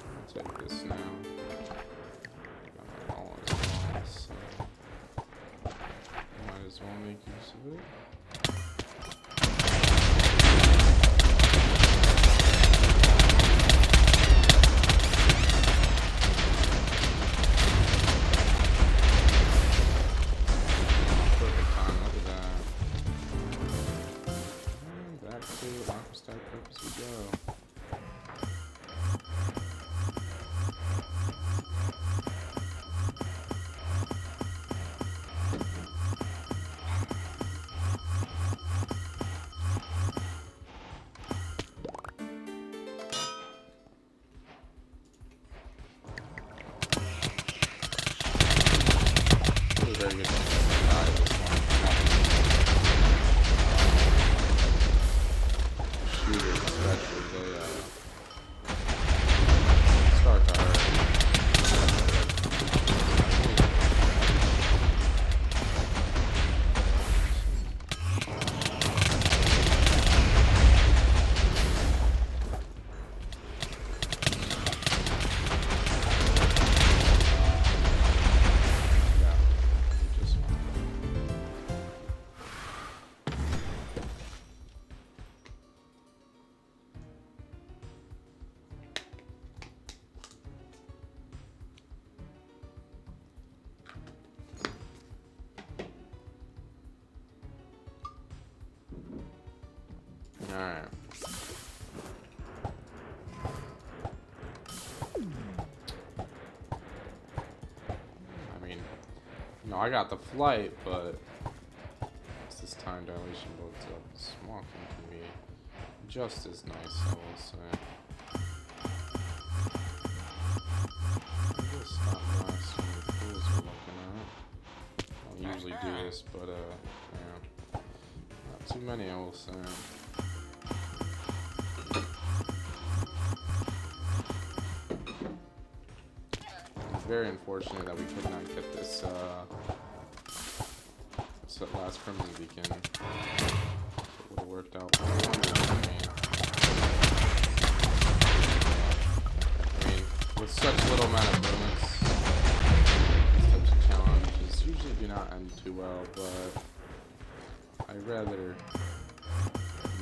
I'll take this now. Got my all as well, so might as well make use of it. Perfect time, look at that. Back to aqua stack purpose we go. Very good. Shooters, especially, they start to hurt. Alright. I mean, no, I got the flight, but this time dilation builds up. Small can be just as nice, I will say. This not nice when the pools we're looking at. I don't usually do this, but yeah. Not too many, I will say. Very unfortunate that we could not get this last Crimson Beacon. It would have worked out for me. I mean, with such little amount of movements, these types of challenges usually do not end too well, but I'd rather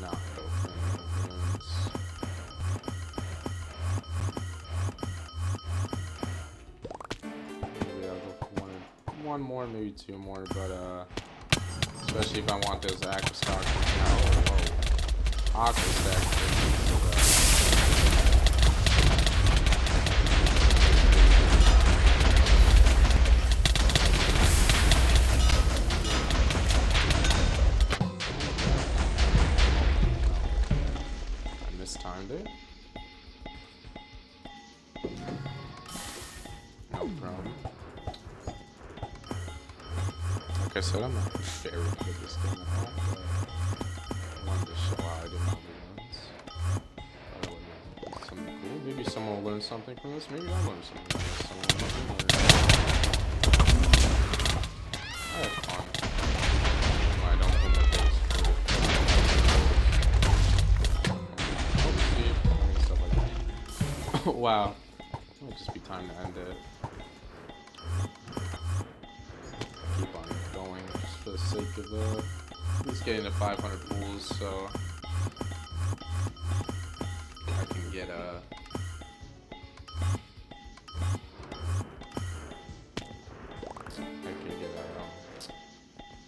not go for any movements. One more, maybe two more, but especially if I want those aqua stocks now. Aqua stacks. I mistimed it. No problem. Like I said, I'm not very good at this game at all, but I wanted to show how I did my runs. Thought it would be something cool. Maybe someone will learn something from this. Maybe I'll learn something from this. I have fun. I don't think that goes for stuff like that. Wow. It'll just be time to end it. Keep on going just for the sake of at least getting to 500 pools, so I can get a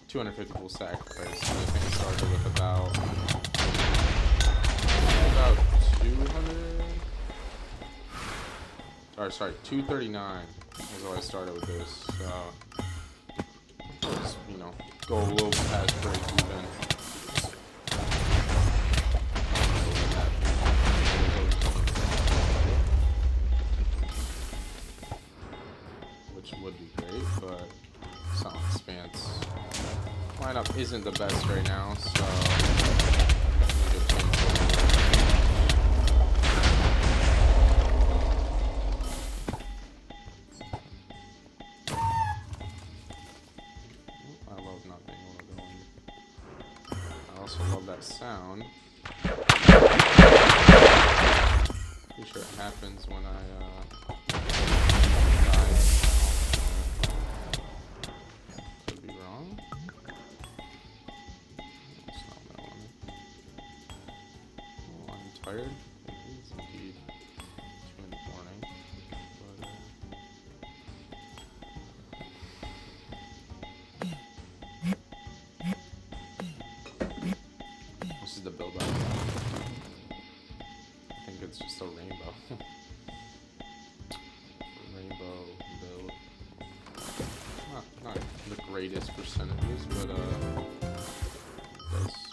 250 pool sacrifice. I think it started with about about 200. Or sorry, 239 is what I started with this. So just, you know, go a little past break even. Which would be great, but some expanse lineup isn't the best right now, so I love not being able to go in. I also love that sound. Pretty sure it happens when I die. Could be wrong. It's not that one. Oh, I'm tired. It is indeed 2 in the morning. But, this is the build up. I think it's just a rainbow. Rainbow build. Not the greatest percentages, but does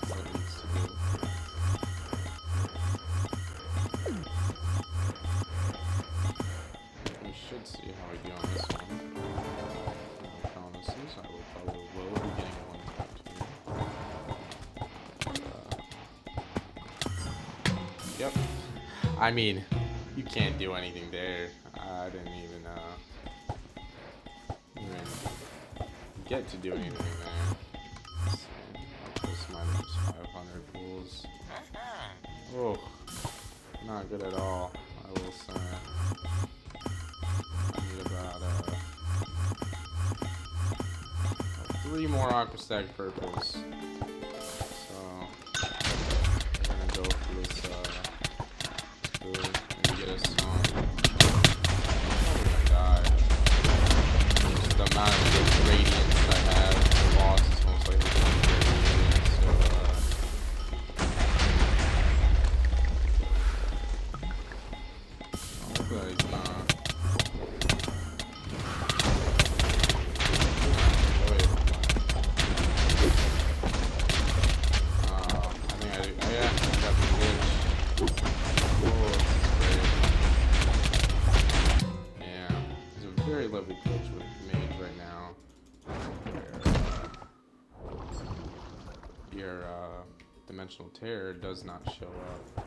what it needs to do. We should see how we do on this one. No promises. I will probably be getting one too. Yep. I mean, you can't do anything there. I didn't even get to do anything there. Plus minus 500 pools. Oh, not good at all, I will say. I need about 3 more aquastack purples. So we're gonna go for this food. Maybe get us some. Probably gonna die. Just the amount of radiance I have, the loss is most likely going to be radiant, so hopefully he's not. Very lovely glitch with mage right now. Your dimensional terror does not show up.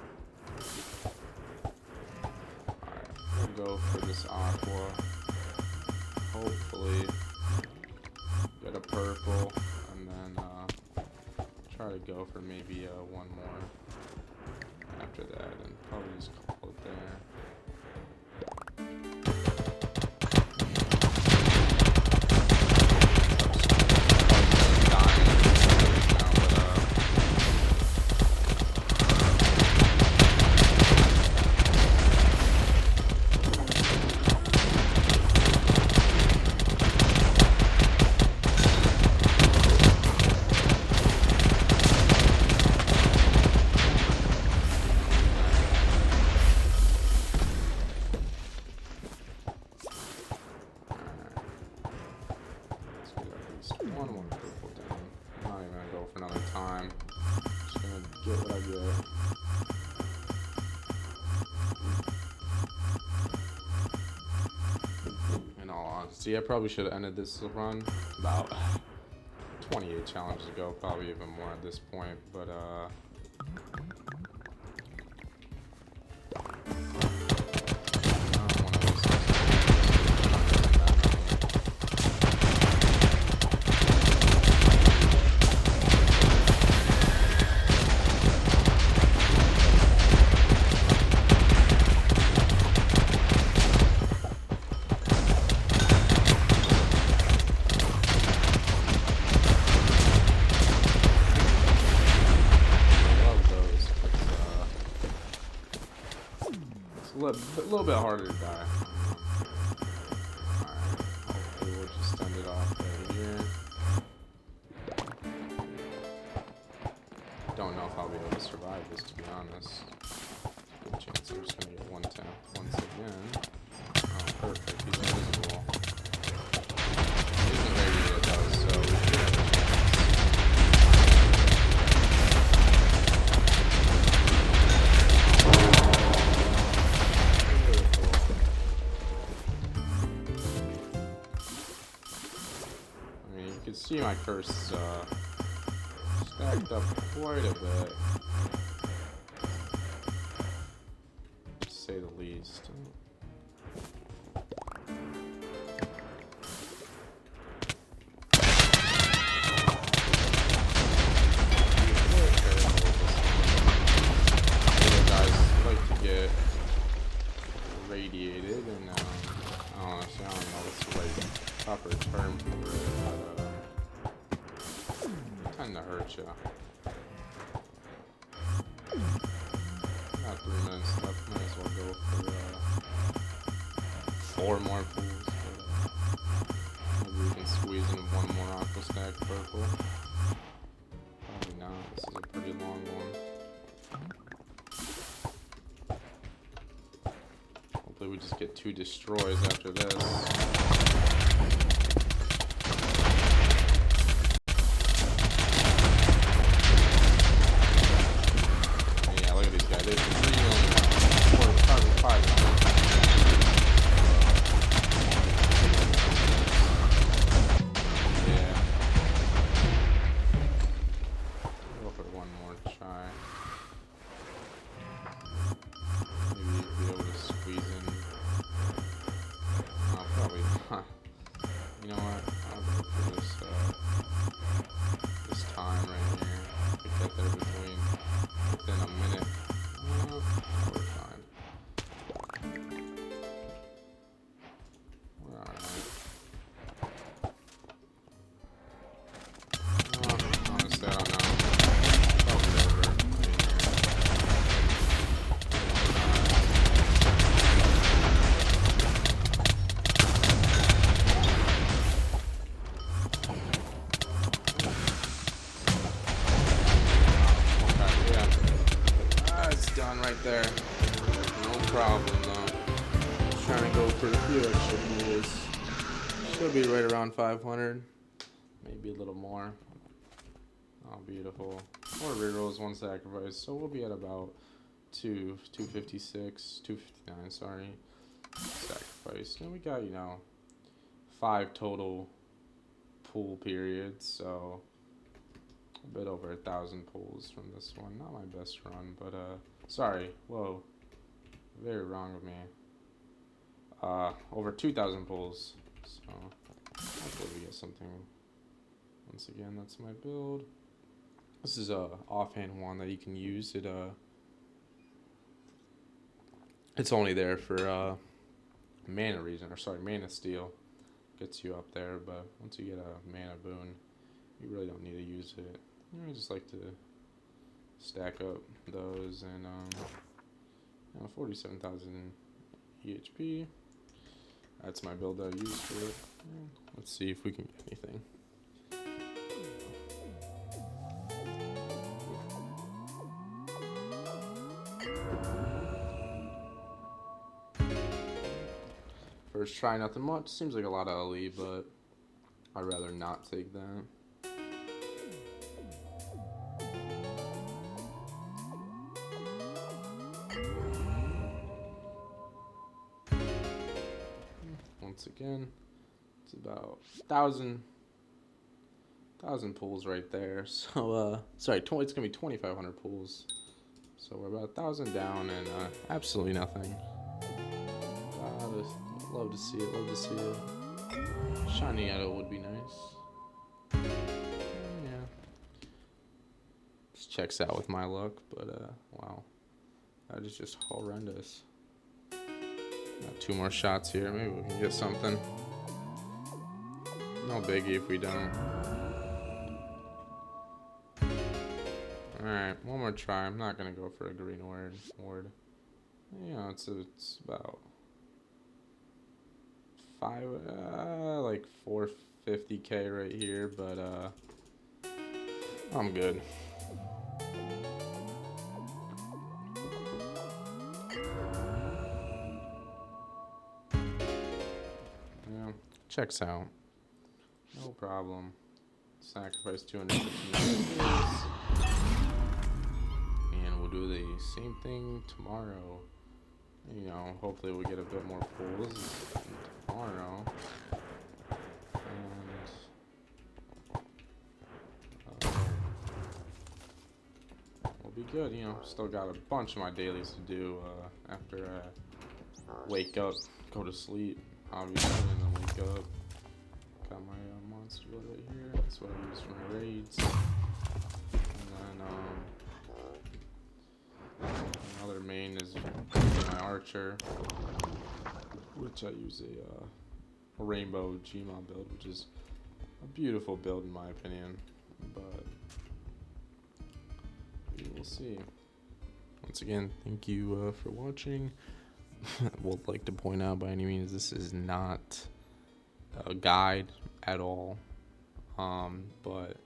Alright, we'll go for this aqua. Hopefully get a purple, and then try to go for maybe one more after that, and probably just call it there. One more purple down. I'm not even gonna go for another time. Just gonna get what I get. In all honesty, I probably should have ended this run about 28 challenges ago, probably even more at this point, but a little bit harder to die. Alright, hopefully we'll just end it off right here. Don't know if I'll be able to survive this, to be honest. can see my curse stacked up quite a bit, to say the least. Get radiated, and honestly, I don't know what's the right proper term for it, but tend to hurt you. About 3 minutes left, might as well go for 4 more pools, but maybe we can squeeze in 1 more aqua stack purple. Probably not, this is a pretty long one. Hopefully we just get 2 destroys after this. Yeah, look at these guys. They have 3 million now. 5 million. Yeah. Go for 1 more try. Maybe be able to squeeze in. Oh, probably not. You know what? I'll go for this time right here. We get there within a minute. We're fine. We're alright. Honestly, I don't know. Oh, whatever. Done right there. No problem though. Just trying to go for a few extra pools. Should be right around 500. Maybe a little more. Oh, beautiful. 4 rerolls, 1 sacrifice. So we'll be at about 256, 259, sorry. Sacrifice. And we got, 5 total pool periods, so a bit over 1,000 pulls from this one. Not my best run, but sorry. Whoa, very wrong of me. Over 2,000 pulls. So hopefully we get something. Once again, that's my build. This is a offhand one that you can use. It's only there for mana reason, or sorry, mana steal. Gets you up there, but once you get a mana boon, you really don't need to use it. I just like to stack up those, and 47,000 EHP. That's my build that I use for it. Let's see if we can get anything. First try, nothing much. Seems like a lot of LE, but I'd rather not take that. Once again, it's about 1,000 pulls right there. So sorry, it's gonna be 2,500 pulls. So we're about 1,000 down, and absolutely nothing. Love to see it. Love to see it. Shiny Edo would be nice. Yeah. This checks out with my luck, but wow, that is just horrendous. Got 2 more shots here. Maybe we can get something. No biggie if we don't. Alright, 1 more try. I'm not gonna go for a green ward. It's about 450k right here, but I'm good. Yeah, checks out. No problem. Sacrifice 250 and we'll do the same thing tomorrow. Hopefully we'll get a bit more pulls tomorrow. And good. You know, still got a bunch of my dailies to do after I wake up, go to sleep, obviously, and then wake up. Got my monster blood right here. That's what I use for my raids. And then another main is my archer, which I use a rainbow Gmail build, which is a beautiful build in my opinion, but we will see. Once again, thank you for watching. I would like to point out, by any means, this is not a guide at all, but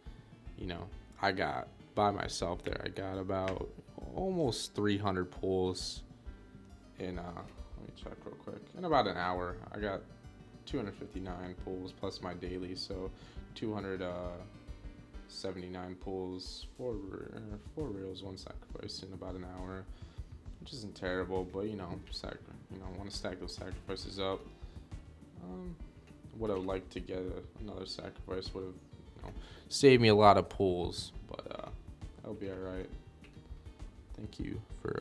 you know, I got by myself there, I got about almost 300 pulls in let me check real quick, in about an hour. I got 259 pulls plus my daily, so 279 pulls, four reels, one sacrifice in about an hour, which isn't terrible, but you know, want to stack those sacrifices up. Would have liked to get another sacrifice, would have saved me a lot of pulls, but that'll be all right. Thank you for